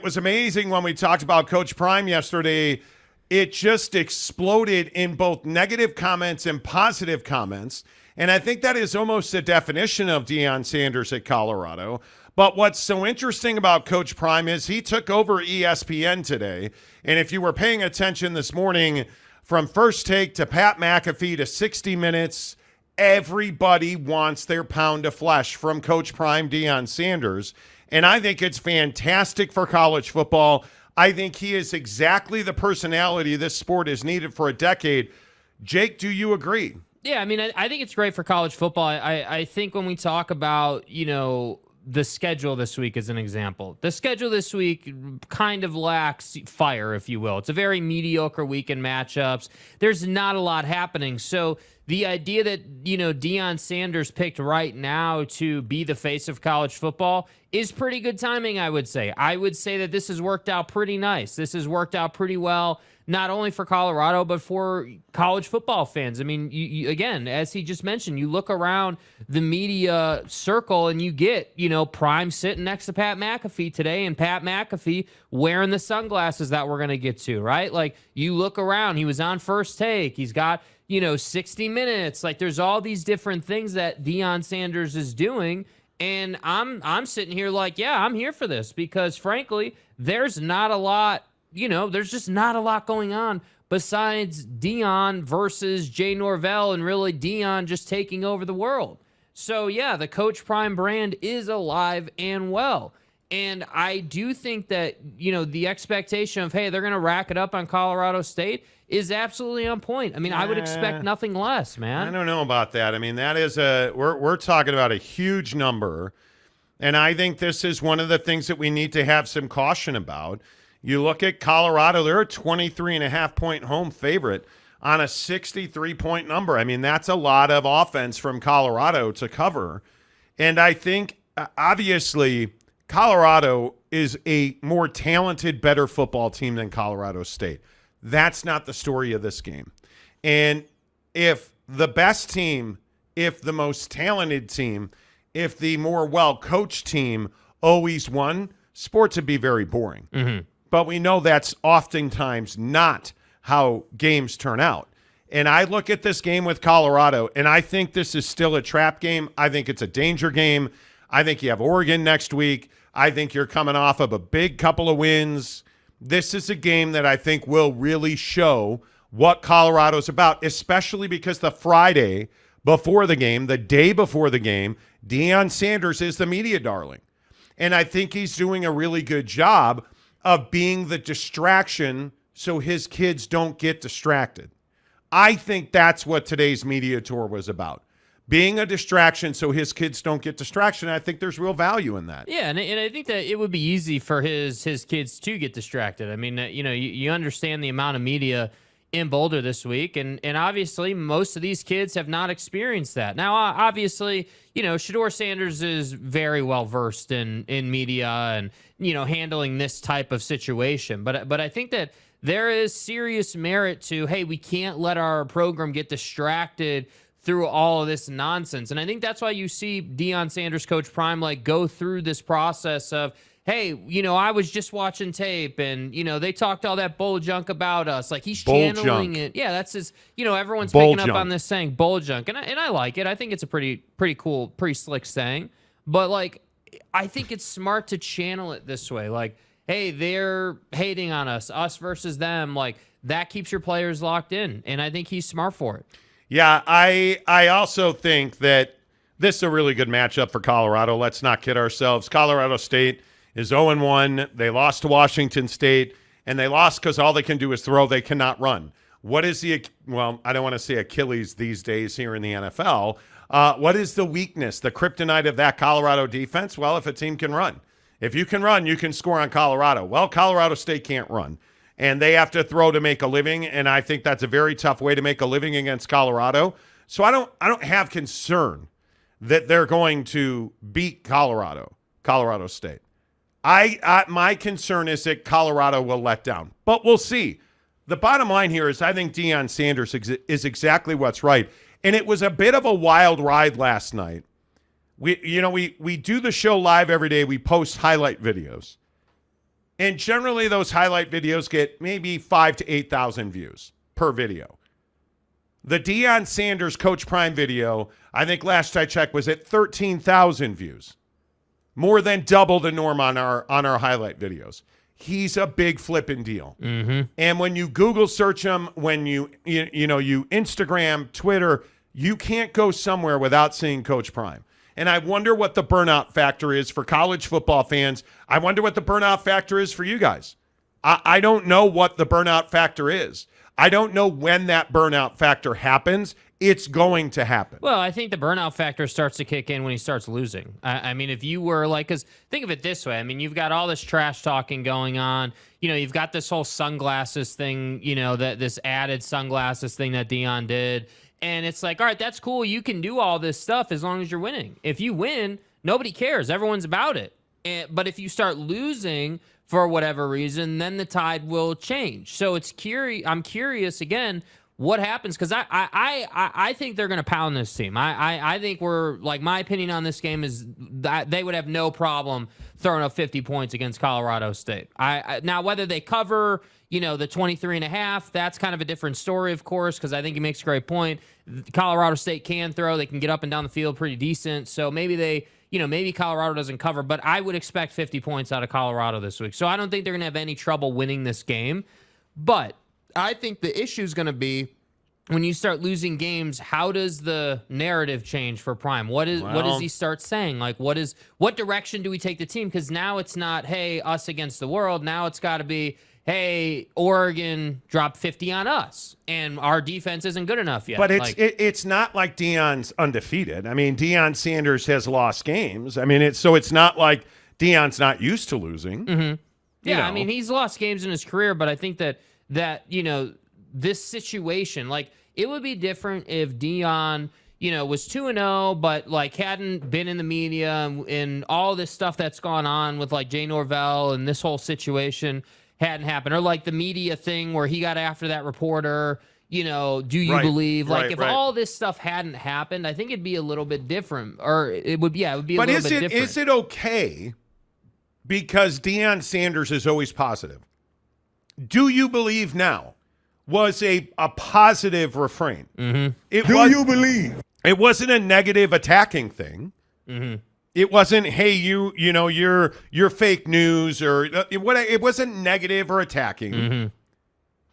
was amazing when we talked about Coach Prime yesterday. It just exploded in both negative comments and positive comments. And I think that is almost the definition of Deion Sanders at Colorado. But what's so interesting about Coach Prime is he took over ESPN today. And if you were paying attention this morning, from First Take to Pat McAfee to 60 Minutes, everybody wants their pound of flesh from Coach Prime Deion Sanders. And I think it's fantastic for college football. I think he is exactly the personality this sport has needed for a decade. Jake, do you agree? Yeah, I mean, I think it's great for college football. I think when we talk about, the schedule this week as an example, the schedule this week kind of lacks fire, if you will. It's a very mediocre week in matchups. There's not a lot happening. So the idea that, Deion Sanders picked right now to be the face of college football is pretty good timing, I would say. I would say that this has worked out pretty nice. This has worked out pretty well, not only for Colorado, but for college football fans. I mean, you, again, as he just mentioned, you look around the media circle and you get, Prime sitting next to Pat McAfee today, and Pat McAfee wearing the sunglasses that we're going to get to, right? Like, you look around, he was on First Take. He's got, 60 Minutes. Like, there's all these different things that Deion Sanders is doing. And I'm sitting here like, yeah, I'm here for this because, frankly, there's not a lot, there's just not a lot going on besides Deion versus Jay Norvell and really Deion just taking over the world. So, yeah, the Coach Prime brand is alive and well. And I do think that, the expectation of, hey, they're going to rack it up on Colorado State is absolutely on point. I mean, I would expect nothing less, man. I don't know about that. I mean, that is we're talking about a huge number. And I think this is one of the things that we need to have some caution about. You look at Colorado, they're a 23.5-point home favorite on a 63-point number. I mean, that's a lot of offense from Colorado to cover. And I think, obviously, Colorado is a more talented, better football team than Colorado State. That's not the story of this game. And if the best team, if the most talented team, if the more well-coached team always won, sports would be very boring. Mm-hmm. But we know that's oftentimes not how games turn out. And I look at this game with Colorado, and I think this is still a trap game. I think it's a danger game. I think you have Oregon next week. I think you're coming off of a big couple of wins. This is a game that I think will really show what Colorado's about, especially because the Friday before the game, the day before the game, Deion Sanders is the media darling. And I think he's doing a really good job of being the distraction so his kids don't get distracted. I think that's what today's media tour was about. Being a distraction so his kids don't get distraction. I think there's real value in that. Yeah, and I think that it would be easy for his kids to get distracted. I mean, you understand the amount of media in Boulder this week, and obviously most of these kids have not experienced that. Now, obviously, Shedeur Sanders is very well versed in media and, handling this type of situation. But I think that there is serious merit to, hey, we can't let our program get distracted through all of this nonsense. And I think that's why you see Deion Sanders, Coach Prime, go through this process of, hey, I was just watching tape and, they talked all that bull junk about us. Like, he's channeling it. Yeah, that's his, everyone's picking up on this saying bull junk. And I like it. I think it's a pretty cool, pretty slick saying. But, I think it's smart to channel it this way. Like, hey, they're hating on us versus them. Like, that keeps your players locked in. And I think he's smart for it. Yeah, I also think that this is a really good matchup for Colorado. Let's not kid ourselves. Colorado State is 0-1. They lost to Washington State, and they lost because all they can do is throw. They cannot run. What is I don't want to say Achilles these days here in the NFL. What is the weakness, the kryptonite of that Colorado defense? Well, if a team can run. If you can run, you can score on Colorado. Well, Colorado State can't run. And they have to throw to make a living, and I think that's a very tough way to make a living against Colorado. So I don't have concern that they're going to beat Colorado State. My concern is that Colorado will let down, but we'll see. The bottom line here is I think Deion Sanders is exactly what's right, and it was a bit of a wild ride last night. We do the show live every day. We post highlight videos. And generally those highlight videos get maybe 5,000 to 8,000 views per video. The Deion Sanders Coach Prime video, I think last I checked, was at 13,000 views. More than double the norm on our highlight videos. He's a big flipping deal. Mm-hmm. And when you Google search him, when you Instagram, Twitter, you can't go somewhere without seeing Coach Prime. And I wonder what the burnout factor is for college football fans. I wonder what the burnout factor is for you guys. I don't know what the burnout factor is. I don't know when that burnout factor happens. It's going to happen. Well, I think the burnout factor starts to kick in when he starts losing. I mean, if you were like, because think of it this way. I mean, you've got all this trash talking going on. You've got this whole sunglasses thing, that this added sunglasses thing that Deion did. And it's like, all right, that's cool. You can do all this stuff as long as you're winning. If you win, nobody cares. Everyone's about it. But if you start losing for whatever reason, then the tide will change. So I'm curious again, what happens? Because I think they're going to pound this team. I think my opinion on this game is that they would have no problem throwing up 50 points against Colorado State. Now, whether they cover, the 23.5, that's kind of a different story, of course, because I think he makes a great point. Colorado State can throw. They can get up and down the field pretty decent. So maybe maybe Colorado doesn't cover, but I would expect 50 points out of Colorado this week. So I don't think they're going to have any trouble winning this game. But I think the issue is going to be when you start losing games, how does the narrative change for Prime? What does he start saying? Like, what direction do we take the team? Because now it's not, hey, us against the world. Now it's got to be, hey, Oregon dropped 50 on us, and our defense isn't good enough yet. But it's not like Deion's undefeated. I mean, Deion Sanders has lost games. I mean, it's not like Deion's not used to losing. Mm-hmm. Yeah, I mean, he's lost games in his career, but I think that this situation, like, it would be different if Deion, was 2-0, but like hadn't been in the media and all this stuff that's gone on with like Jay Norvell and this whole situation hadn't happened, or like the media thing where he got after that reporter. Do you believe? Like, if all this stuff hadn't happened, I think it'd be a little bit different, or it would be a little bit different. But is it okay? Because Deion Sanders is always positive. Do you believe now? Was a positive refrain. Mm-hmm. Do you believe? It wasn't a negative attacking thing. Mm-hmm. It wasn't, hey, you're fake news, or it wasn't negative or attacking. Mm-hmm.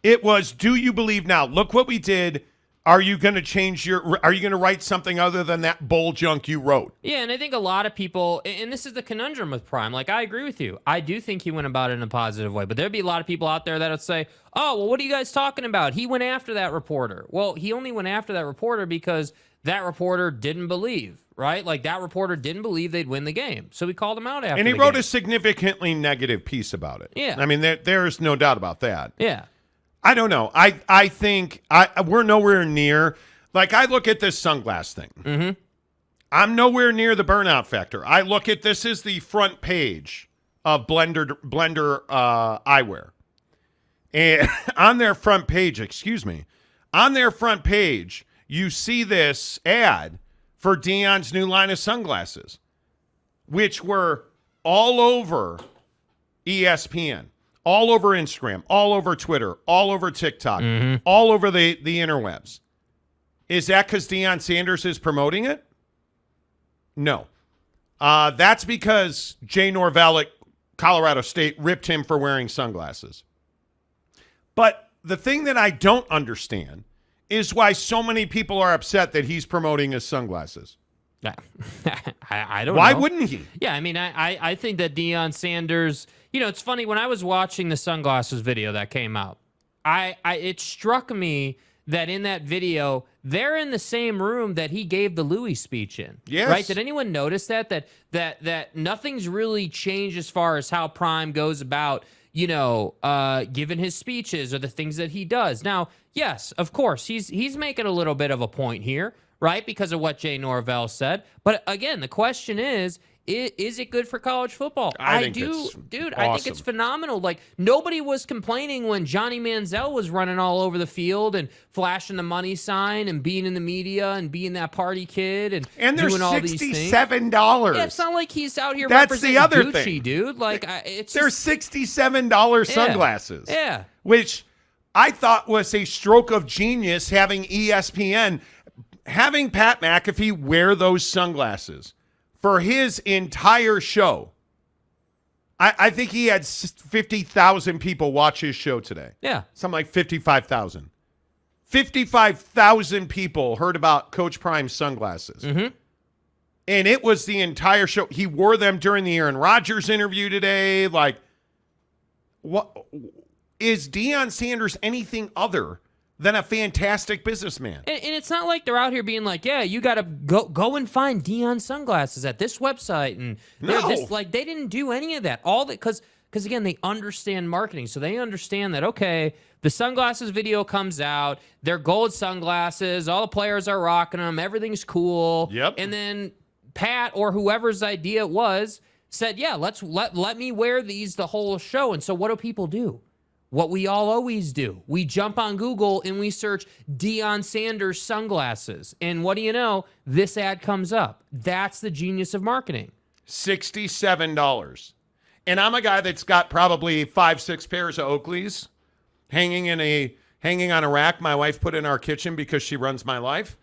It was, do you believe now? Look what we did. Are you going to write something other than that bull junk you wrote? Yeah, and I think a lot of people, and this is the conundrum with Prime, like, I agree with you. I do think he went about it in a positive way, but there'd be a lot of people out there that would say, oh, well, what are you guys talking about? He went after that reporter. Well, he only went after that reporter because that reporter didn't believe, right? Like, that reporter didn't believe they'd win the game. So he called him out after And he the wrote game. a significantly negative piece about it. Yeah. I mean, there's no doubt about that. Yeah. I don't know. I think we're nowhere near. Like, I look at this sunglass thing. Mm-hmm. I'm nowhere near the burnout factor. I look at this is the front page of Blender eyewear. And on their front page, you see this ad for Deion's new line of sunglasses, which were all over ESPN, all over Instagram, all over Twitter, all over TikTok, all over the interwebs. Is that because Deion Sanders is promoting it? No. That's because Jay Norvell at Colorado State ripped him for wearing sunglasses. But the thing that I don't understand is why so many people are upset that he's promoting his sunglasses. I don't know. Why wouldn't he? Yeah, I mean, I think that Deion Sanders, it's funny, when I was watching the sunglasses video that came out, it struck me that in that video, they're in the same room that he gave the Louis speech in. Yes. Right? Did anyone notice that nothing's really changed as far as how Prime goes about, giving his speeches or the things that he does. Now, yes, of course, he's making a little bit of a point here, right? Because of what Jay Norvell said. But again, the question is Is it good for college football? I think do, it's dude. awesome. I think it's phenomenal. Like, nobody was complaining when Johnny Manziel was running all over the field and flashing the money sign and being in the media and being that party kid and they're doing all these things. $67. Yeah, it's not like he's out here That's representing the other Gucci, thing, dude. Like, they're $67 sunglasses. Yeah. Which I thought was a stroke of genius having ESPN, having Pat McAfee wear those sunglasses for his entire show. I think he had 50,000 people watch his show today. Yeah. Something like 55,000. 55,000 people heard about Coach Prim's sunglasses. Mm-hmm. And it was the entire show. He wore them during the Aaron Rodgers interview today. Like, what is Deion Sanders anything other than a fantastic businessman? And it's not like they're out here being like, yeah, you got to go and find Deion sunglasses at this website. And No. they didn't do any of that. All that because again, they understand marketing. So they understand that, okay, the sunglasses video comes out, they're gold sunglasses, all the players are rocking them, everything's cool. Yep. And then Pat or whoever's idea it was said, yeah, let me wear these the whole show. And so what do people do? What we all always do. We jump on Google and we search Deion Sanders sunglasses. And what do you know? This ad comes up. That's the genius of marketing. $67. And I'm a guy that's got probably 5-6 pairs of Oakleys hanging on a rack my wife put in our kitchen because she runs my life.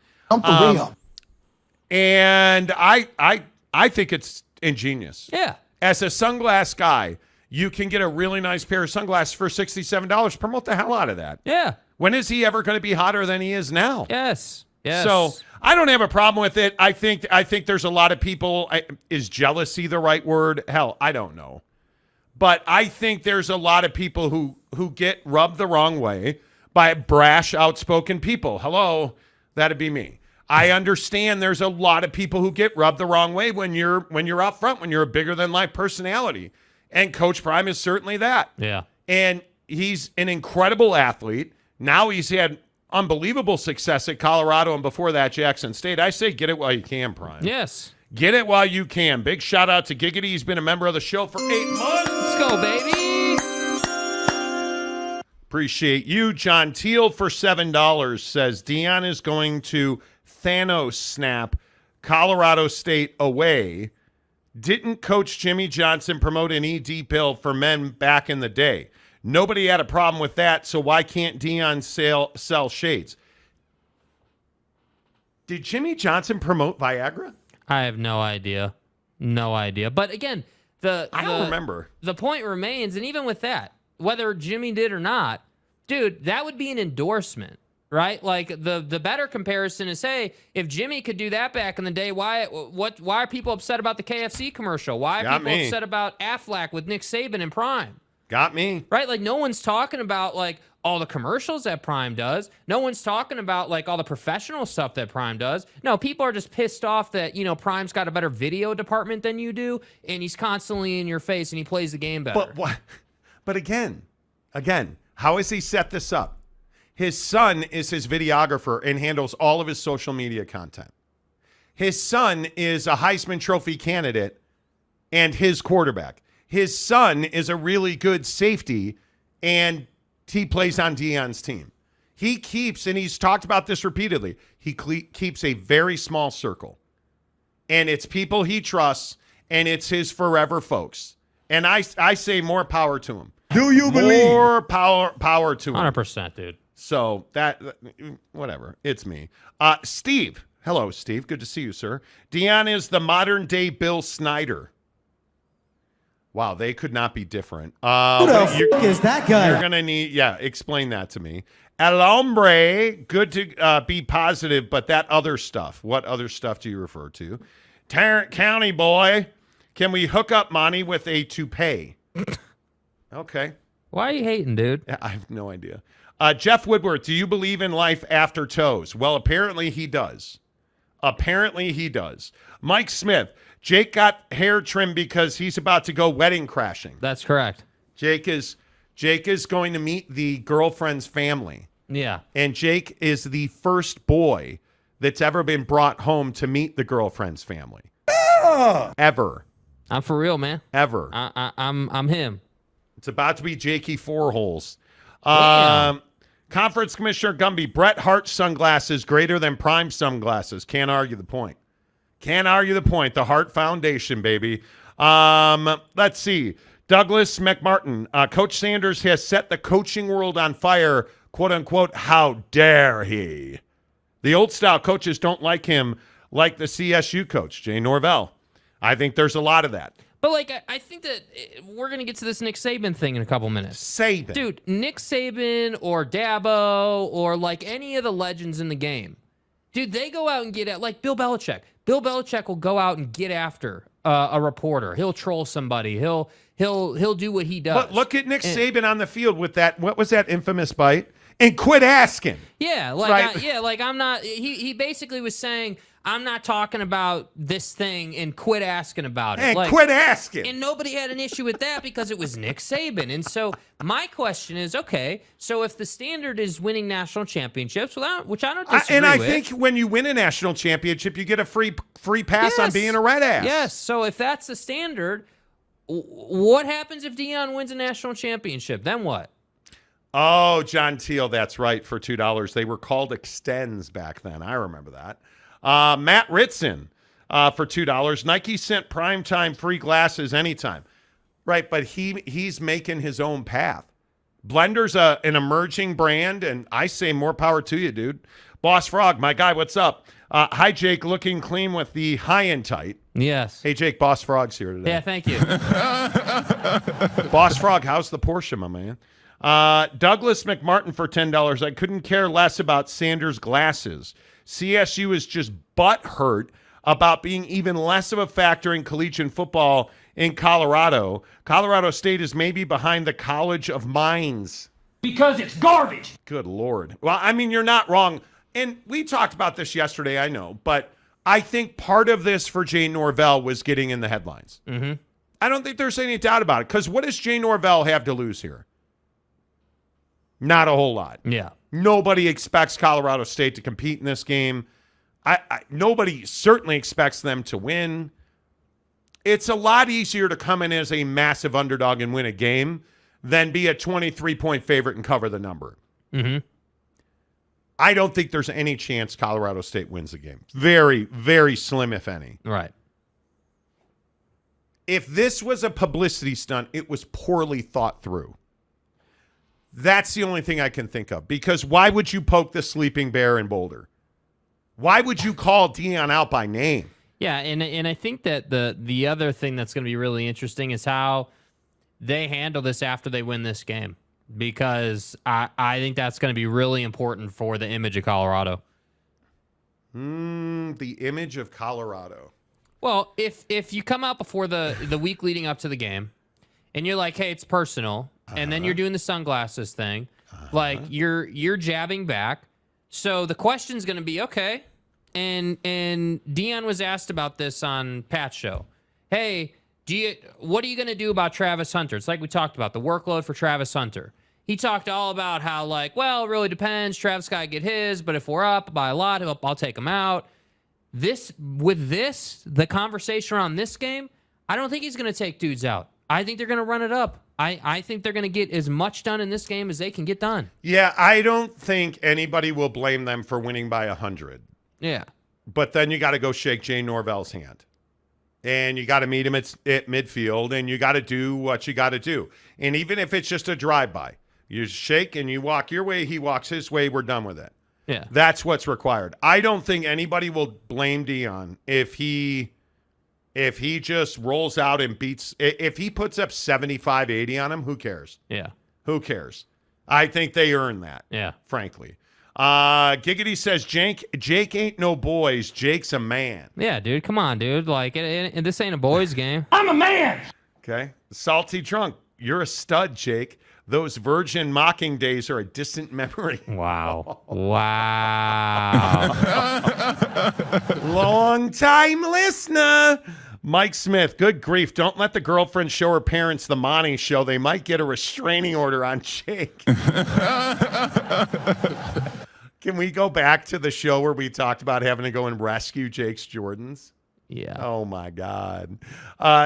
And I think it's ingenious. Yeah. As a sunglass guy, you can get a really nice pair of sunglasses for $67. Promote the hell out of that. Yeah. When is he ever going to be hotter than he is now? Yes. Yes. So I don't have a problem with it. I think there's a lot of people. Is jealousy the right word? Hell, I don't know. But I think there's a lot of people who get rubbed the wrong way by brash, outspoken people. Hello, that'd be me. I understand there's a lot of people who get rubbed the wrong way when you're out front, when you're a bigger than life personality. And Coach Prime is certainly that. Yeah. And he's an incredible athlete. Now he's had unbelievable success at Colorado and before that Jackson State. I say get it while you can, Prime. Yes. Get it while you can. Big shout out to Giggity. He's been a member of the show for 8 months. Let's go, baby. Appreciate you. John Teal for $7 says Deion is going to Thanos snap Colorado State away. Didn't Coach Jimmy Johnson promote an ED pill for men back in the day? Nobody had a problem with that, so why can't Deion sell shades? Did Jimmy Johnson promote Viagra? I have no idea. No idea. But again, I don't remember. The point remains, and even with that, whether Jimmy did or not, dude, that would be an endorsement. Right? Like the better comparison is, hey, if Jimmy could do that back in the day, why are people upset about the KFC commercial? Why are people upset about Aflac with Nick Saban and Prime? Got me. Right? Like no one's talking about like all the commercials that Prime does. No one's talking about like all the professional stuff that Prime does. No, people are just pissed off that, Prime's got a better video department than you do, and he's constantly in your face and he plays the game better. But what? But again, how has he set this up? His son is his videographer and handles all of his social media content. His son is a Heisman Trophy candidate and his quarterback. His son is a really good safety, and he plays on Deion's team. He keeps, and he's talked about this repeatedly, he keeps a very small circle. And it's people he trusts, and it's his forever folks. And I say more power to him. Do you believe? More power to him. 100%, dude. So whatever. It's me. Steve. Hello, Steve. Good to see you, sir. Deion is the modern day Bill Snyder. Wow, they could not be different. Who the fuck is that guy? You're going to need, explain that to me. El hombre, good to be positive, but that other stuff. What other stuff do you refer to? Tarrant County boy, can we hook up Monty with a toupee? Okay. Why are you hating, dude? I have no idea. Jeff Woodward, do you believe in life after toes? Well, apparently he does. Mike Smith, Jake got hair trimmed because he's about to go wedding crashing. That's correct. Jake is going to meet the girlfriend's family. Yeah. And Jake is the first boy that's ever been brought home to meet the girlfriend's family. Ever. I'm for real, man. Ever. I'm him. It's about to be Jakey Four Holes. Damn. Conference Commissioner Gumby, Bret Hart sunglasses greater than Prime sunglasses. Can't argue the point. Can't argue the point. The Hart Foundation, baby. Let's see. Douglas McMartin, Coach Sanders has set the coaching world on fire, quote unquote. How dare he? The old style coaches don't like him like the CSU coach, Jay Norvell. I think there's a lot of that. But, like, I think that we're going to get to this Nick Saban thing in a couple minutes. Saban. Dude, Nick Saban or Dabo or, like, any of the legends in the game, dude, they go out and get at, like, Bill Belichick. Bill Belichick will go out and get after a reporter. He'll troll somebody. He'll do what he does. But look at Nick Saban on the field with that, what was that infamous bite? And quit asking. Yeah, like, right? I'm not, he basically was saying, I'm not talking about this thing and quit asking about it. And like, quit asking. And nobody had an issue with that because it was Nick Saban. And so my question is, okay, so if the standard is winning national championships, which I don't disagree and I with. think when you win a national championship, you get a free pass on Yes. being a red ass. Yes, so if that's the standard, what happens if Deion wins a national championship? Then what? Oh, John Teal, that's right, for $2. They were called extends back then. I remember that. Matt Ritson for $2. Nike sent primetime free glasses anytime. Right, but he's making his own path. Blender's an emerging brand, and I say more power to you, dude. Boss Frog, my guy, what's up? Hi, Jake, looking clean with the high and tight. Yes. Hey, Jake, Boss Frog's here today. Yeah, thank you. Boss Frog, how's the Porsche, my man? Douglas McMartin for $10. I couldn't care less about Sanders' glasses. CSU is just butthurt about being even less of a factor in collegiate football in Colorado. Colorado State is maybe behind the College of Mines. Because it's garbage. Good Lord. Well, I mean, you're not wrong. And we talked about this yesterday, I know. But I think part of this for Jay Norvell was getting in the headlines. Mm-hmm. I don't think there's any doubt about it. Because what does Jay Norvell have to lose here? Not a whole lot. Yeah. Nobody expects Colorado State to compete in this game. Nobody certainly expects them to win. It's a lot easier to come in as a massive underdog and win a game than be a 23-point favorite and cover the number. Mm-hmm. I don't think there's any chance Colorado State wins the game. Very, very slim, if any. Right. If this was a publicity stunt, it was poorly thought through. That's the only thing I can think of. Because why would you poke the sleeping bear in Boulder? Why would you call Deion out by name? Yeah, and I think that the other thing that's going to be really interesting is how they handle this after they win this game. Because I think that's going to be really important for the image of Colorado. The image of Colorado. Well, if you come out before the week leading up to the game, and you're like, hey, it's personal, and then you're doing the sunglasses thing, like you're jabbing back. So the question's going to be, okay, and Deion was asked about this on Pat's show. Hey, what are you going to do about Travis Hunter? It's like we talked about, the workload for Travis Hunter. He talked all about how, like, well, it really depends. Travis got to get his, but if we're up by a lot, I'll take him out. The conversation around this game, I don't think he's going to take dudes out. I think they're going to run it up. I think they're going to get as much done in this game as they can get done. Yeah, I don't think anybody will blame them for winning by 100. Yeah. But then you got to go shake Jay Norvell's hand. And you got to meet him at midfield, and you got to do what you got to do. And even if it's just a drive-by, you shake and you walk your way, he walks his way, we're done with it. Yeah. That's what's required. I don't think anybody will blame Deion if he just rolls out and beats. If he puts up 75, 80 on him, who cares? Yeah. Who cares? I think they earn that. Yeah. Frankly. Giggity says, Jake ain't no boys. Jake's a man. Yeah, dude. Come on, dude. Like, this ain't a boys' game. I'm a man. Okay. Salty drunk. You're a stud, Jake. Those virgin mocking days are a distant memory. Wow. Wow. Long time listener. Mike Smith, good grief. Don't let the girlfriend show her parents the Monty Show. They might get a restraining order on Jake. Can we go back to the show where we talked about having to go and rescue Jake's Jordans? Yeah. Oh, my God.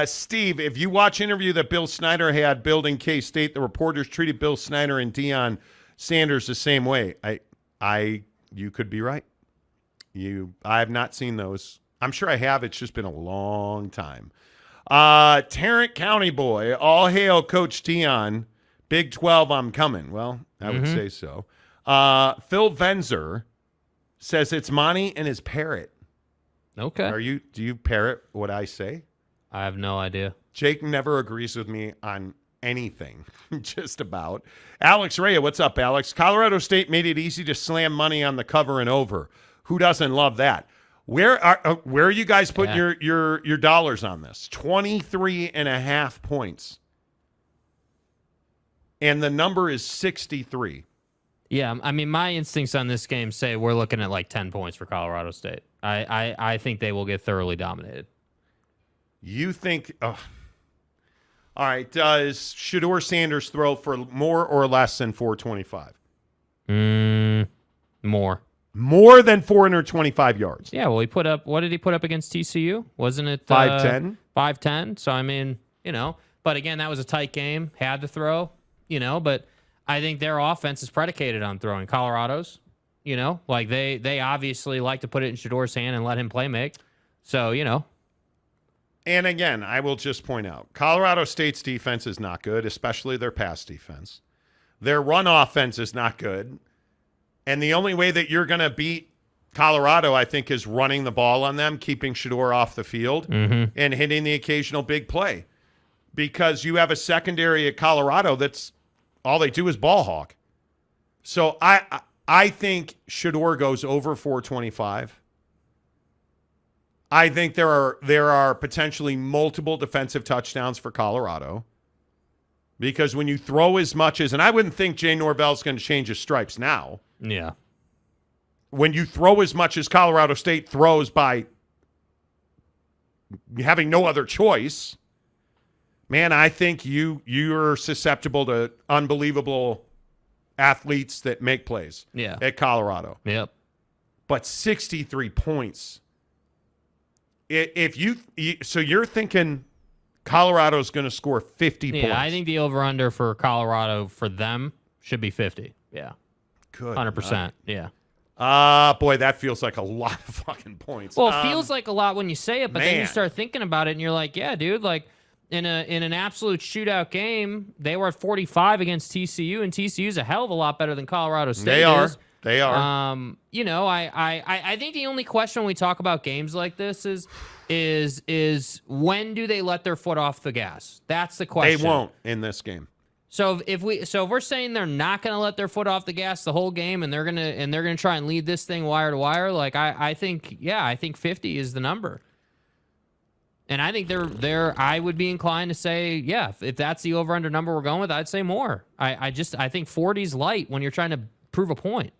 Steve, if you watch interview that Bill Snyder had building K-State, the reporters treated Bill Snyder and Deion Sanders the same way. You could be right. I have not seen those. I'm sure I have. It's just been a long time. Tarrant County boy, all hail Coach Deion. Big 12, I'm coming. Well, I would say so. Phil Venzer says it's Monty and his parrot. Okay. Do you parrot what I say? I have no idea. Jake never agrees with me on anything, just about. Alex Rea, what's up, Alex? Colorado State made it easy to slam money on the cover and over. Who doesn't love that? Where are you guys putting your dollars on this? 23.5 points. And the number is 63. Yeah, I mean, my instincts on this game say we're looking at like 10 points for Colorado State. I think they will get thoroughly dominated. You think... all right, does Shedeur Sanders throw for more or less than 425? More. More than 425 yards. Yeah, well, what did he put up against TCU? Wasn't it 510? 510. So, I mean, but again, that was a tight game. Had to throw, but I think their offense is predicated on throwing. Colorado's, like they obviously like to put it in Shedeur's hand and let him play make. So, And again, I will just point out, Colorado State's defense is not good, especially their pass defense. Their run offense is not good. And the only way that you're going to beat Colorado, I think, is running the ball on them, keeping Shedeur off the field, and hitting the occasional big play. Because you have a secondary at Colorado that's all they do is ball hawk. So I think Shedeur goes over 425. I think there are potentially multiple defensive touchdowns for Colorado. Because when you throw as much as, and I wouldn't think Jay Norvell's going to change his stripes now. Yeah. When you throw as much as Colorado State throws by having no other choice, man, I think you're susceptible to unbelievable athletes that make plays at Colorado. Yep. But 63 points. So you're thinking Colorado's going to score 50 points. Yeah, I think the over-under for Colorado for them should be 50. Yeah. Good. 100%. Yeah. Boy, that feels like a lot of fucking points. Well, it feels like a lot when you say it, but then you man. start thinking about it and you're like, yeah, dude, like in an absolute shootout game, they were at 45 against TCU, and TCU's a hell of a lot better than Colorado State They are. is. They are. I think the only question when we talk about games like this is when do they let their foot off the gas? That's the question. They won't in this game. So if we're saying they're not going to let their foot off the gas the whole game, and they're gonna try and lead this thing wire to wire, like I think 50 is the number, and I think I would be inclined to say if that's the over under number we're going with, I'd say more. I think 40's light when you're trying to prove a point.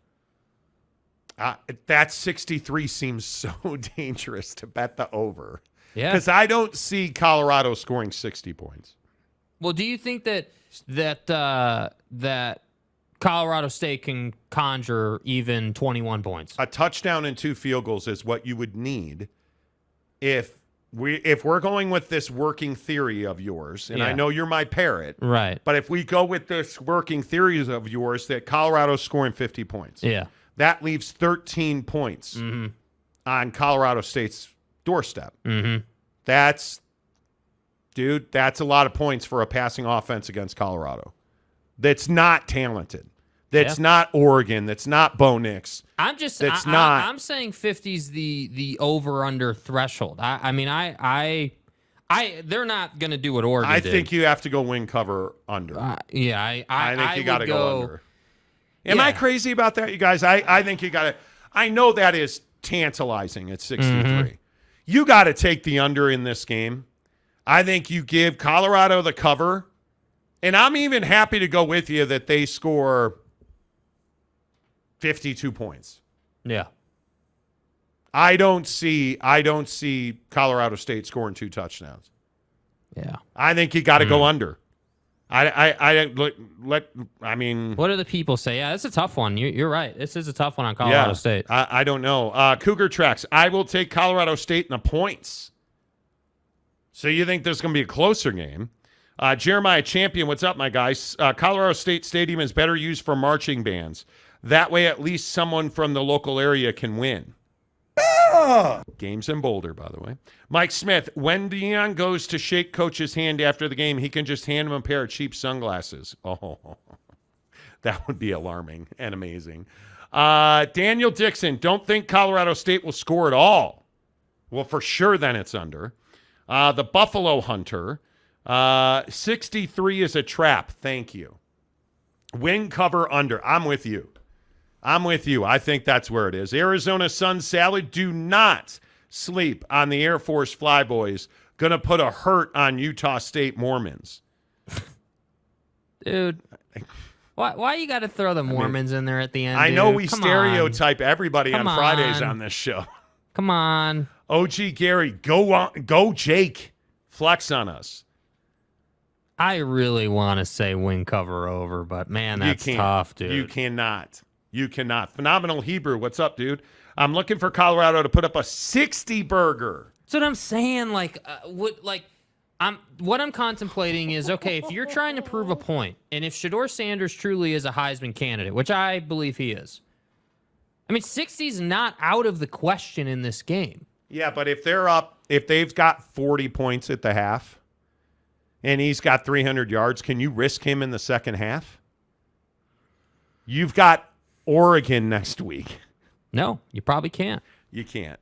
That 63 seems so dangerous to bet the over. Yeah, because I don't see Colorado scoring 60 points. Well, do you think that Colorado State can conjure even 21 points? A touchdown and 2 field goals is what you would need if we're going with this working theory of yours, and I know you're my parrot, right? But if we go with this working theories of yours that Colorado's scoring 50 points, that leaves 13 points on Colorado State's doorstep. That's a lot of points for a passing offense against Colorado. That's not talented. That's not Oregon. That's not Bo Nix. I'm saying 50's the over under threshold. I mean, they're not going to do what Oregon did. I think you have to go win cover under. I think you got to go under. Am I crazy about that, you guys? I think you got to. I know that is tantalizing at 63. You got to take the under in this game. I think you give Colorado the cover, and I'm even happy to go with you that they score 52 points. Yeah. I don't see Colorado State scoring 2 touchdowns. Yeah. I think you got to go under. I mean, what do the people say? Yeah, it's a tough one. You're right. This is a tough one on Colorado State. I don't know. Cougar Tracks. I will take Colorado State in the points. So you think there's going to be a closer game? Jeremiah Champion, what's up, my guys? Colorado State Stadium is better used for marching bands. That way, at least someone from the local area can win. Games in Boulder, by the way. Mike Smith, when Deion goes to shake Coach's hand after the game, he can just hand him a pair of cheap sunglasses. Oh, that would be alarming and amazing. Daniel Dixon, don't think Colorado State will score at all. Well, for sure, then it's under. The Buffalo Hunter, 63 is a trap. Thank you. Win cover under. I'm with you. I think that's where it is. Arizona Sun Salad, do not sleep on the Air Force Flyboys. Going to put a hurt on Utah State Mormons. Dude, why you got to throw the Mormons in there at the end? I know dude? we Come stereotype everybody on Fridays on. on this show. Come on. OG Gary, go Jake. Flex on us. I really want to say win cover over, but man, that's tough, dude. You cannot. Phenomenal Hebrew, what's up, dude? I'm looking for Colorado to put up a 60 burger. That's what I'm saying. What I'm contemplating is, okay, if you're trying to prove a point, and if Shedeur Sanders truly is a Heisman candidate, which I believe he is, I mean, 60's not out of the question in this game. Yeah, but if they've got 40 points at the half, and he's got 300 yards, can you risk him in the second half? You've got Oregon next week. No, you probably can't. You can't.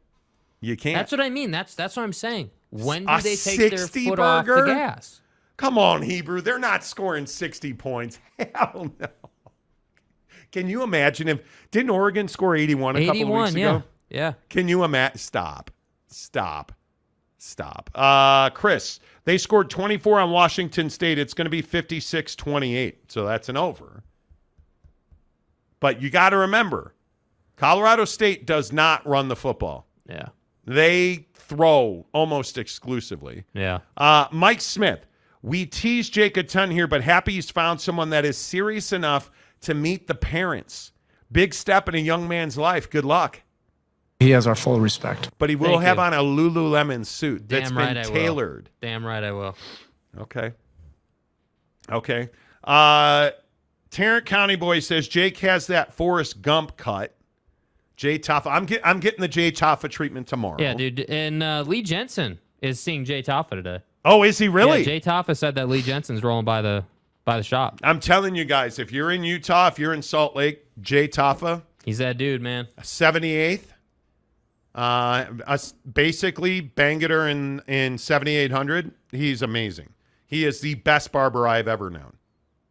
That's what I mean. That's what I'm saying. When do they take their 60 foot off the burger? gas? Come on, Hebrew. They're not scoring 60 points. Hell no. Can you imagine if didn't Oregon score 81 a couple of weeks ago? Yeah. Can you imagine? Stop. Chris, they scored 24 on Washington State. It's going to be 56-28. So that's an over. But you got to remember, Colorado State does not run the football. Yeah. They throw almost exclusively. Yeah. Mike Smith, we tease Jake a ton here, but happy he's found someone that is serious enough to meet the parents. Big step in a young man's life. Good luck. He has our full respect. But he will have on a Lululemon suit that's been tailored. Damn right I will. Okay. Tarrant County Boy says Jake has that Forrest Gump cut. Jay Taffa. I'm getting the Jay Taffa treatment tomorrow. Yeah, dude. And Lee Jensen is seeing Jay Taffa today. Oh, is he really? Yeah, Jay Taffa said that Lee Jensen's rolling by the shop. I'm telling you guys, if you're in Utah, if you're in Salt Lake, Jay Taffa. He's that dude, man. 78th. Basically banged her in 7,800. He's amazing. He is the best barber I've ever known.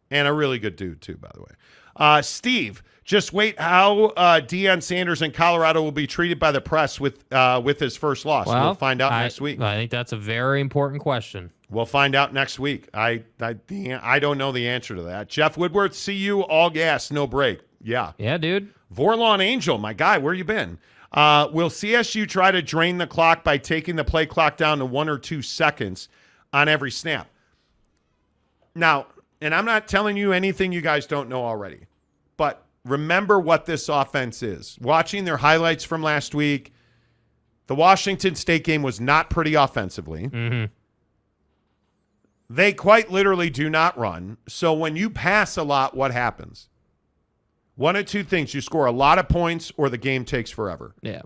And a really good dude, too, by the way. Steve, just wait how Deion Sanders in Colorado will be treated by the press with his first loss. Well, we'll find out next week. I think that's a very important question. We'll find out next week. I don't know the answer to that. Jeff Woodworth, see you, all gas, no break. Yeah. Yeah, dude. Vorlon Angel, my guy, where you been? Will CSU try to drain the clock by taking the play clock down to 1 or 2 seconds on every snap? Now, and I'm not telling you anything you guys don't know already, but remember what this offense is. Watching their highlights from last week, the Washington State game was not pretty offensively. Mm-hmm. They quite literally do not run. So when you pass a lot, what happens? One of two things. You score a lot of points or the game takes forever. Yeah.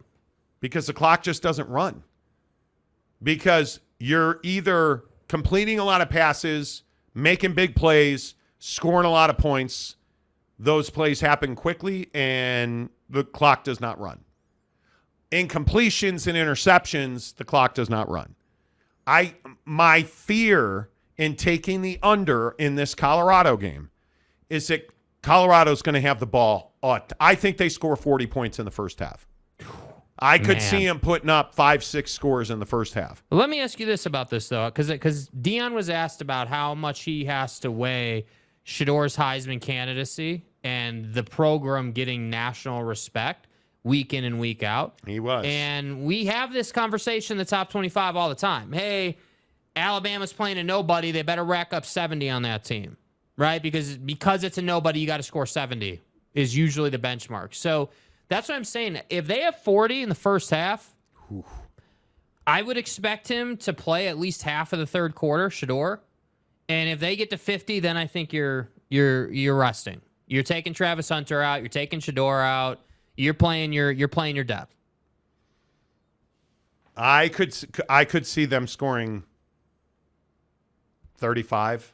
Because the clock just doesn't run. Because you're either completing a lot of passes, making big plays, scoring a lot of points. Those plays happen quickly and the clock does not run. In completions and interceptions, the clock does not run. My fear in taking the under in this Colorado game is that Colorado's going to have the ball. I think they score 40 points in the first half. I could see him putting up 5-6 scores in the first half. Let me ask you this about this, though, because Deion was asked about how much he has to weigh Shedeur's Heisman candidacy and the program getting national respect week in and week out. He was. And we have this conversation in the top 25 all the time. Hey, Alabama's playing a nobody. They better rack up 70 on that team, right? Because it's a nobody, you got to score 70 is usually the benchmark. So that's what I'm saying. If they have 40 in the first half, I would expect him to play at least half of the third quarter, Shedeur. And if they get to 50, then I think you're resting. You're taking Travis Hunter out. You're taking Shedeur out. You're playing your depth. I could see them scoring 35,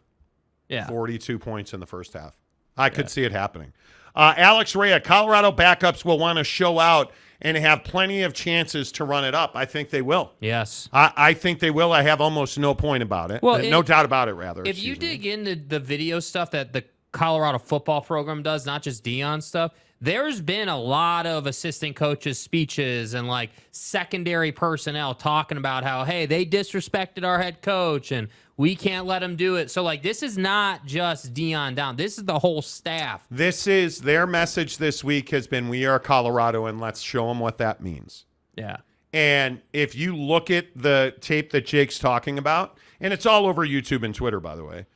42 points in the first half. I could see it happening. Alex Rea, Colorado backups will want to show out and have plenty of chances to run it up. I think they will. Yes. I think they will. I have almost no point about it. Well, no doubt about it, rather. If you dig into the video stuff that the Colorado football program does, not just Deion stuff, there's been a lot of assistant coaches' speeches and like secondary personnel talking about how, hey, they disrespected our head coach and we can't let them do it. So, like, this is not just Deion down. This is the whole staff. This is their message this week has been, we are Colorado, and let's show them what that means. Yeah. And if you look at the tape that Jake's talking about, and it's all over YouTube and Twitter, by the way,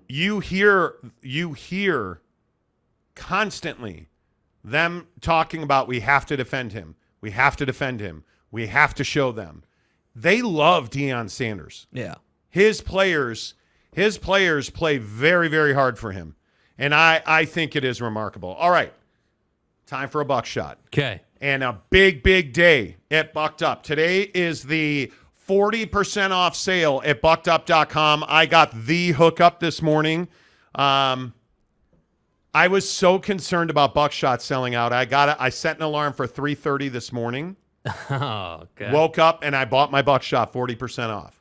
you hear constantly them talking about, we have to defend him. We have to defend him. We have to show them. They love Deion Sanders. Yeah. His players play very, very hard for him. And I think it is remarkable. All right. Time for a buckshot. Okay. And a big, big day at Bucked Up. Today is the 40% off sale at buckedup.com. I got the hookup this morning. I was so concerned about buckshot selling out. I set an alarm for 3:30 this morning. Oh, okay. Woke up and I bought my buckshot 40% off.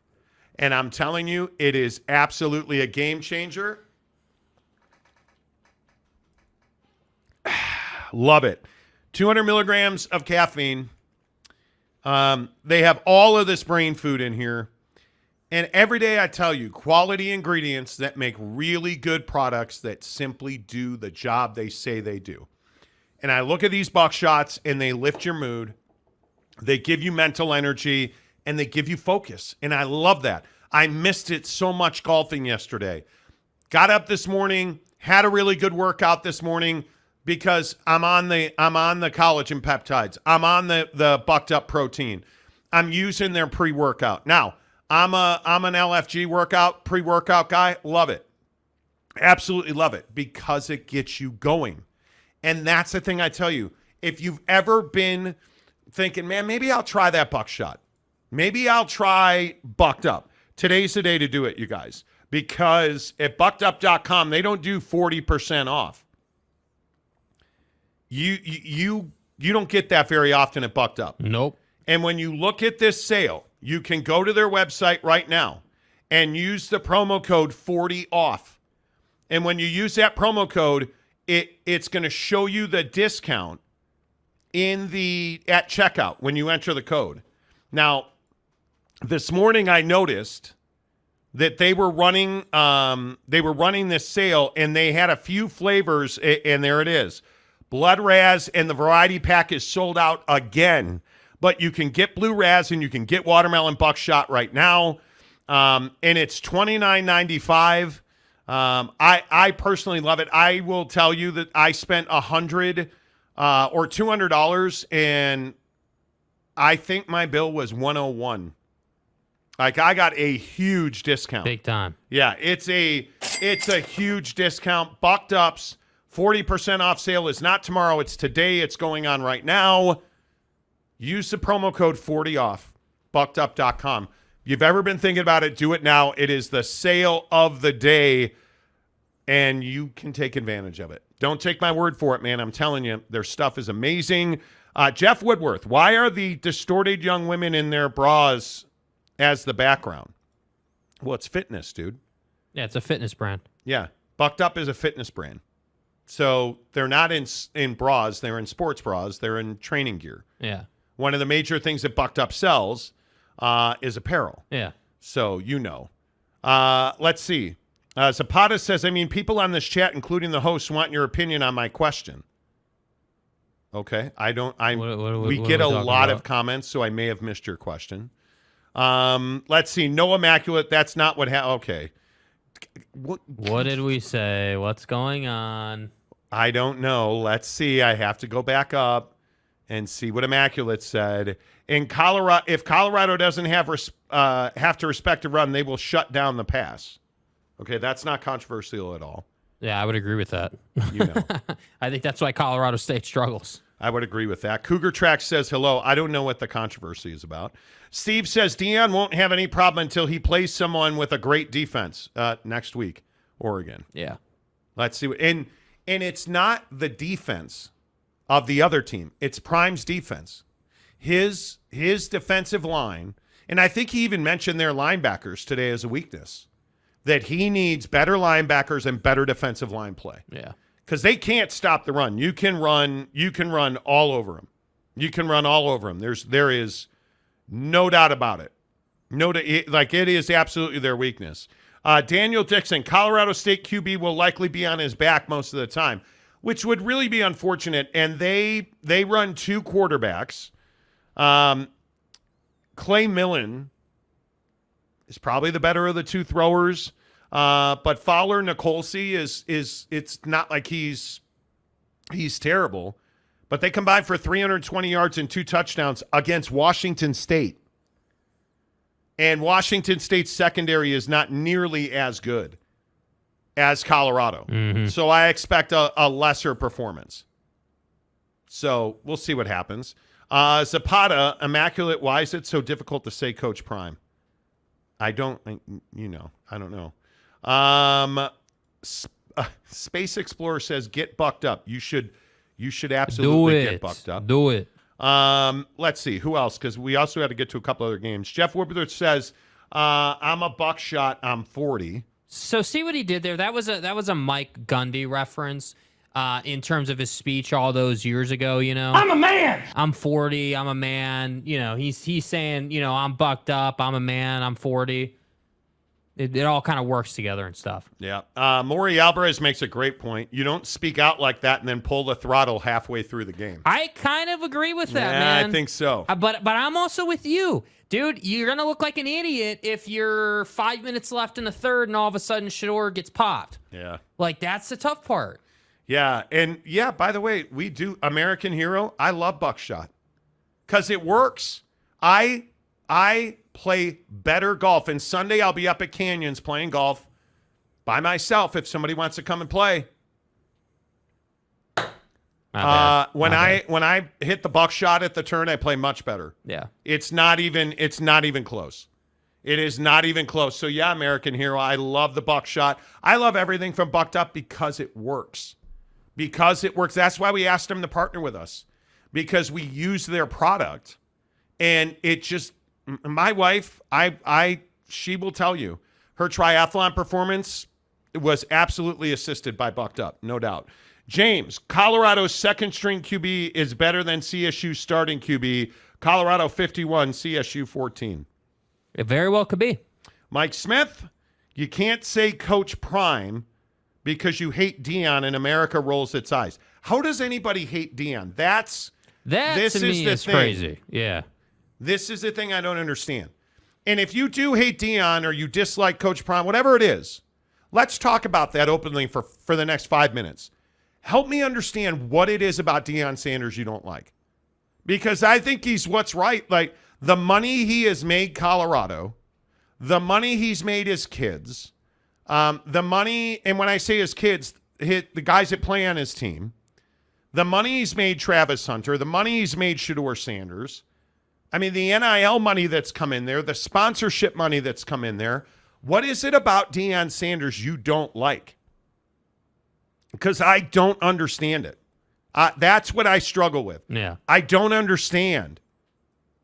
And I'm telling you, it is absolutely a game changer. Love it. 200 milligrams of caffeine. They have all of this brain food in here. And every day I tell you, quality ingredients that make really good products that simply do the job they say they do. And I look at these buckshots and they lift your mood. They give you mental energy and they give you focus. And I love that. I missed it so much golfing yesterday. Got up this morning, had a really good workout this morning because I'm on the collagen peptides. I'm on the Bucked Up protein. I'm using their pre-workout. Now, I'm an LFG pre-workout guy. Love it. Absolutely love it because it gets you going. And that's the thing I tell you. If you've ever been thinking, man, maybe I'll try that buckshot. Maybe I'll try Bucked Up. Today's the day to do it, you guys. Because at buckedup.com, they don't do 40% off. You don't get that very often at Bucked Up. Nope. And when you look at this sale, you can go to their website right now and use the promo code 40OFF. And when you use that promo code, it's going to show you the discount at checkout when you enter the code. Now, this morning I noticed that they were running this sale and they had a few flavors, and there it is. Blood Raz and the variety pack is sold out again. But you can get Blue Raz and you can get Watermelon Buckshot right now. And it's $29.95. I personally love it. I will tell you that I spent $100 or $200, and I think my bill was $101. Like, I got a huge discount. Big time. Yeah, it's a huge discount. Bucked Up's 40% off sale is not tomorrow. It's today. It's going on right now. Use the promo code 40OFF, buckedup.com. If you've ever been thinking about it, do it now. It is the sale of the day, and you can take advantage of it. Don't take my word for it, man. I'm telling you, their stuff is amazing. Jeff Woodworth, why are the distorted young women in their bras as the background? Well, it's fitness, dude. Yeah, it's a fitness brand. Yeah, Bucked Up is a fitness brand. So they're not in bras. They're in sports bras. They're in training gear. Yeah. One of the major things that Bucked Up sells is apparel. Yeah. So you know. Let's see. Zapata says, I mean, people on this chat, including the hosts, want your opinion on my question. Okay. We get a lot of comments, so I may have missed your question. Let's see. No immaculate. That's not what okay. What did we say? What's going on? I don't know. Let's see. I have to go back up and see what Immaculate said. And Colorado, if Colorado doesn't have to respect a run, they will shut down the pass. Okay, that's not controversial at all. Yeah, I would agree with that. You know. I think that's why Colorado State struggles. I would agree with that. Cougar Track says hello. I don't know what the controversy is about. Steve says Deion won't have any problem until he plays someone with a great defense next week, Oregon. Yeah. Let's see. And it's not the defense of the other team. It's Prime's defense. His defensive line, and I think he even mentioned their linebackers today as a weakness, that he needs better linebackers and better defensive line play. Yeah. Because they can't stop the run. You can run all over them. You can run all over them. There is no doubt about it. It is absolutely their weakness. Daniel Dixon, Colorado State QB will likely be on his back most of the time, which would really be unfortunate. And they run two quarterbacks. Clay Millen is probably the better of the two throwers. But Fowler Nicolsi is it's not like he's terrible, but they combined for 320 yards and 2 touchdowns against Washington State. And Washington State's secondary is not nearly as good as Colorado. Mm-hmm. So I expect a lesser performance. So we'll see what happens. Zapata, immaculate. Why is it so difficult to say Coach Prime? I don't know. Space Explorer says get bucked up. You should absolutely get bucked up. Do it. Let's see who else, because we also had to get to a couple other games. Jeff Woodward says I'm a buckshot. I'm 40. So see what he did there. That was a Mike Gundy reference in terms of his speech all those years ago. You know, I'm a man. I'm 40. I'm a man. You know, he's saying, you know, I'm bucked up. I'm a man. I'm 40. It all kind of works together and stuff. Yeah. Maury Alvarez makes a great point. You don't speak out like that and then pull the throttle halfway through the game. I kind of agree with that, yeah, man. I think so. But I'm also with you. Dude, you're going to look like an idiot if you're 5 minutes left in the third and all of a sudden Shador gets popped. Yeah. Like, that's the tough part. Yeah. And, yeah, by the way, we do American Hero. I love buckshot because it works. I play better golf. And Sunday I'll be up at Canyons playing golf by myself if somebody wants to come and play. When I hit the buckshot at the turn, I play much better. Yeah. It's not even close. It is not even close. So yeah, American Hero, I love the buckshot. I love everything from Bucked Up because it works. Because it works. That's why we asked them to partner with us. Because we use their product. And it just, my wife, she will tell you, her triathlon performance was absolutely assisted by Bucked Up, no doubt. James, Colorado's second-string QB is better than CSU's starting QB. Colorado 51, CSU 14. It very well could be. Mike Smith, you can't say Coach Prime because you hate Deion and America rolls its eyes. How does anybody hate Deion? That to me is crazy. Yeah. This is the thing I don't understand. And if you do hate Deion or you dislike Coach Prime, whatever it is, let's talk about that openly for the next 5 minutes. Help me understand what it is about Deion Sanders you don't like. Because I think he's what's right. Like, the money he has made Colorado, the money he's made his kids, the money, and when I say his kids, the guys that play on his team, the money he's made Travis Hunter, the money he's made Shador Sanders, I mean, the NIL money that's come in there, the sponsorship money that's come in there. What is it about Deion Sanders you don't like? Because I don't understand it. That's what I struggle with. Yeah. I don't understand.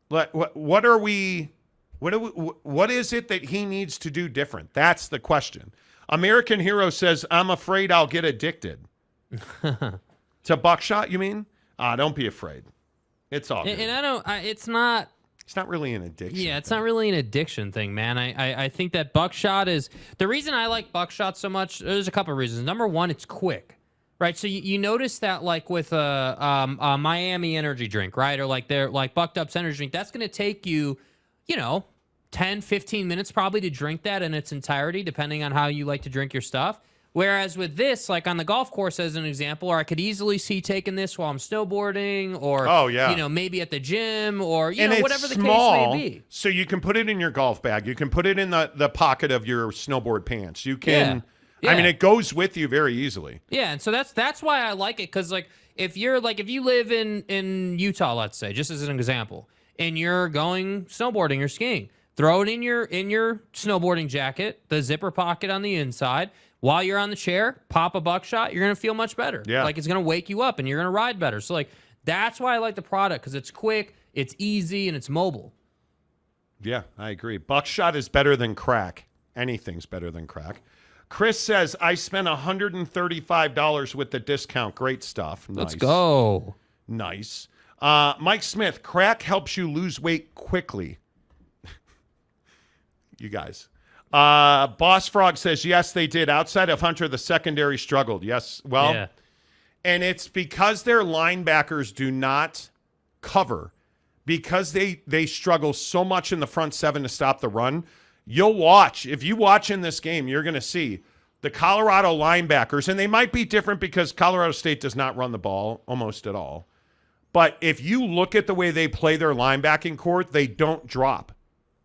What is it that he needs to do different? That's the question. American Hero says, I'm afraid I'll get addicted. To buckshot, you mean? Don't be afraid. It's all good. And it's not really an addiction. Yeah, it's not really an addiction thing, man. I think that buckshot is the reason I like buckshot so much. There's a couple of reasons. Number one, it's quick, right? So you notice that like with a Miami energy drink, right? Or like they're like Bucked Up's energy drink. That's going to take you, 10, 15 minutes probably to drink that in its entirety, depending on how you like to drink your stuff. Whereas with this, like on the golf course as an example, or I could easily see taking this while I'm snowboarding, or maybe at the gym, or whatever the case may be. So you can put it in your golf bag. You can put it in the pocket of your snowboard pants. You can. Yeah. I mean, it goes with you very easily. Yeah, and so that's why I like it, because like if you live in Utah, let's say, just as an example, and you're going snowboarding or skiing, throw it in your snowboarding jacket, the zipper pocket on the inside. While you're on the chair, pop a buckshot, you're going to feel much better. Yeah. Like it's going to wake you up and you're going to ride better. So like that's why I like the product, because it's quick, it's easy, and it's mobile. Yeah, I agree. Buckshot is better than crack. Anything's better than crack. Chris says, I spent $135 with the discount. Great stuff. Nice. Let's go. Nice. Mike Smith, crack helps you lose weight quickly. You guys. Boss Frog says, yes, they did. Outside of Hunter, the secondary struggled. Yes. Well, yeah. And it's because their linebackers do not cover, because they struggle so much in the front seven to stop the run. You'll watch. If you watch in this game, you're going to see the Colorado linebackers, and they might be different because Colorado State does not run the ball almost at all. But if you look at the way they play their linebacking core, they don't drop.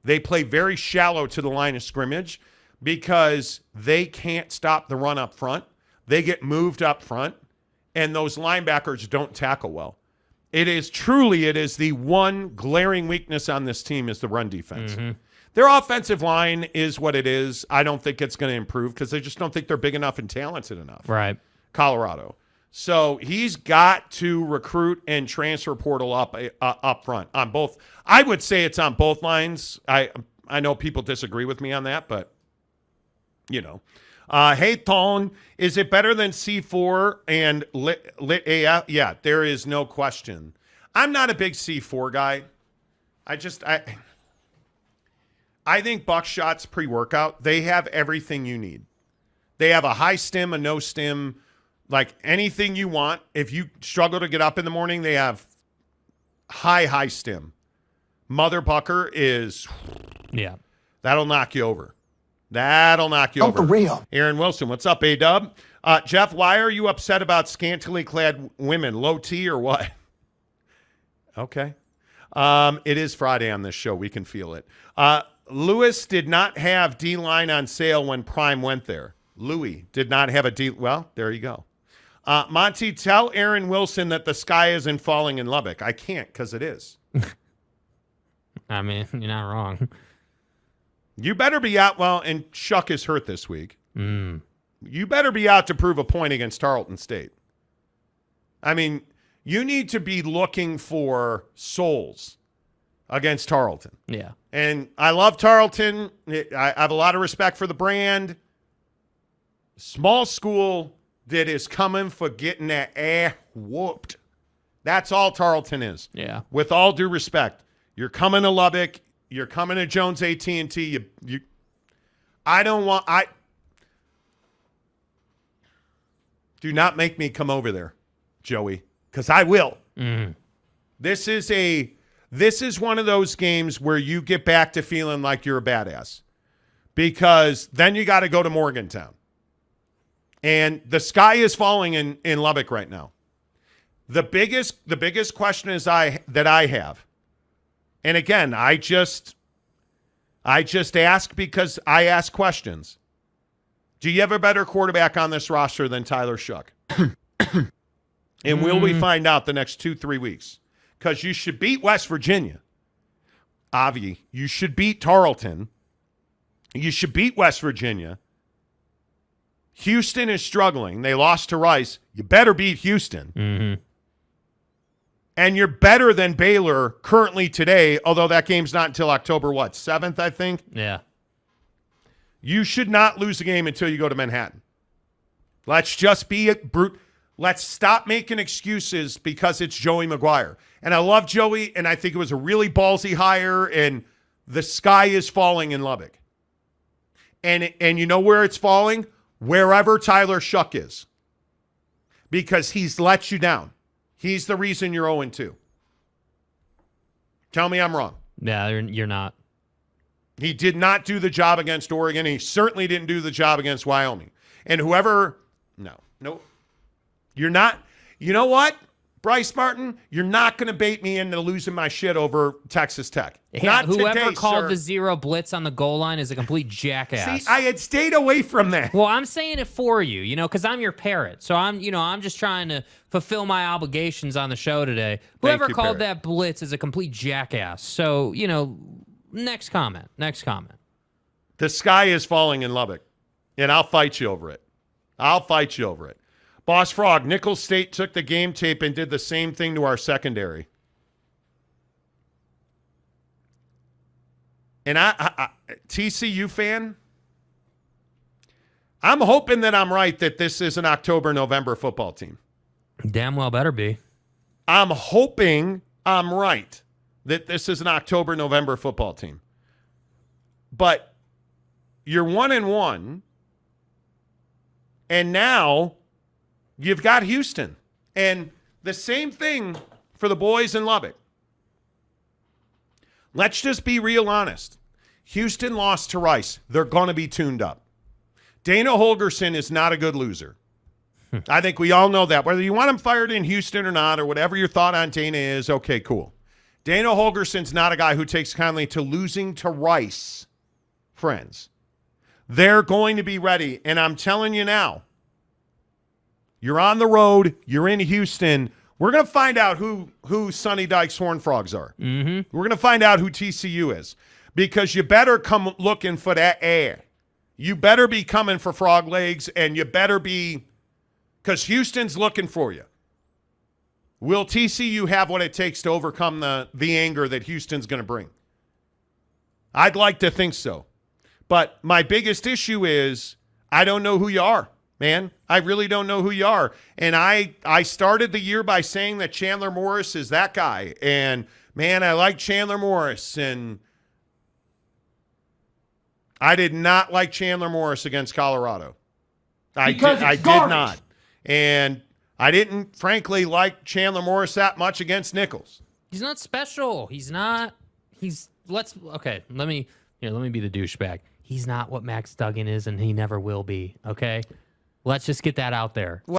They play very shallow to the line of scrimmage because they can't stop the run up front. They get moved up front, and those linebackers don't tackle well. It is the one glaring weakness on this team is the run defense. Mm-hmm. Their offensive line is what it is. I don't think it's going to improve because they just don't think they're big enough and talented enough. Right. Colorado. So he's got to recruit and transfer portal up front on both. I would say it's on both lines. I know people disagree with me on that, but hey, Thon, is it better than C4 and Lit AF? Yeah, there is no question. I'm not a big C4 guy. I think Buckshot's pre-workout, they have everything you need. They have a high stim, a no stim, like anything you want. If you struggle to get up in the morning, they have high stim. Mother Bucker is, that'll knock you over. That'll knock you over. For real. Aaron Wilson, what's up, A-Dub? Jeff, why are you upset about scantily clad women? Low T or what? Okay. It is Friday on this show. We can feel it. Lewis did not have D-line on sale when Prime went there. Louis did not have a D. Well, there you go. Monty, tell Aaron Wilson that the sky isn't falling in Lubbock. I can't because it is. I mean, you're not wrong. You better be out. Well, and Shuck is hurt this week. You better be out to prove a point against Tarleton State. I mean, you need to be looking for souls against Tarleton. Yeah. And I love Tarleton. I have a lot of respect for the brand. Small school that is coming for getting that whooped. That's all Tarleton is. Yeah. With all due respect, you're coming to Lubbock. You're coming to Jones AT&T. Do not make me come over there, Joey, because I will. Mm. This is one of those games where you get back to feeling like you're a badass, because then you got to go to Morgantown. And the sky is falling in Lubbock right now. The biggest question that I have, and again, I just ask because I ask questions. Do you have a better quarterback on this roster than Tyler Shuck? And will we find out the next 2-3 weeks? Because you should beat West Virginia. Avi, you should beat Tarleton. You should beat West Virginia. Houston is struggling. They lost to Rice. You better beat Houston. Mm-hmm. And you're better than Baylor currently today, although that game's not until October, 7th, I think? Yeah. You should not lose a game until you go to Manhattan. Let's just be brute. Let's stop making excuses because it's Joey McGuire. And I love Joey, and I think it was a really ballsy hire, and the sky is falling in Lubbock. And you know where it's falling? Wherever Tyler Shuck is. Because he's let you down. He's the reason you're 0-2. Tell me I'm wrong. Yeah, you're not. He did not do the job against Oregon. He certainly didn't do the job against Wyoming. And whoever, no, you're not. You know what, Bryce Martin? You're not going to bait me into losing my shit over Texas Tech. Yeah, not whoever today, called sir. the zero blitz on the goal line is a complete jackass. See, I had stayed away from that. Well, I'm saying it for you, because I'm your parrot. So I'm just trying to fulfill my obligations on the show today. Whoever you, called parrot. that blitz is a complete jackass. So, next comment. The sky is falling in Lubbock, and I'll fight you over it. Boss Frog, Nicholls State took the game tape and did the same thing to our secondary. And I TCU fan, I'm hoping that I'm right that this is an October-November football team. Damn well better be. I'm hoping I'm right that this is an October-November football team. But you're 1-1, and now you've got Houston. And the same thing for the boys in Lubbock. Let's just be real honest. Houston lost to Rice. They're going to be tuned up. Dana Holgerson is not a good loser. I think we all know that. Whether you want him fired in Houston or not, or whatever your thought on Dana is, okay, cool. Dana Holgerson's not a guy who takes kindly to losing to Rice, friends. They're going to be ready. And I'm telling you now, you're on the road. You're in Houston. We're going to find out who Sonny Dykes Horned Frogs are. Mm-hmm. We're going to find out who TCU is, because you better come looking for that air. You better be coming for frog legs, and you better be, because Houston's looking for you. Will TCU have what it takes to overcome the anger that Houston's going to bring? I'd like to think so. But my biggest issue is I don't know who you are. Man, I really don't know who you are. And I started the year by saying that Chandler Morris is that guy. And, man, I like Chandler Morris. And I did not like Chandler Morris against Colorado. I did not. And I didn't, frankly, like Chandler Morris that much against Nicholls. He's not special. He's not. Okay, let me be the douchebag. He's not what Max Duggan is, and he never will be, okay? Let's just get that out there.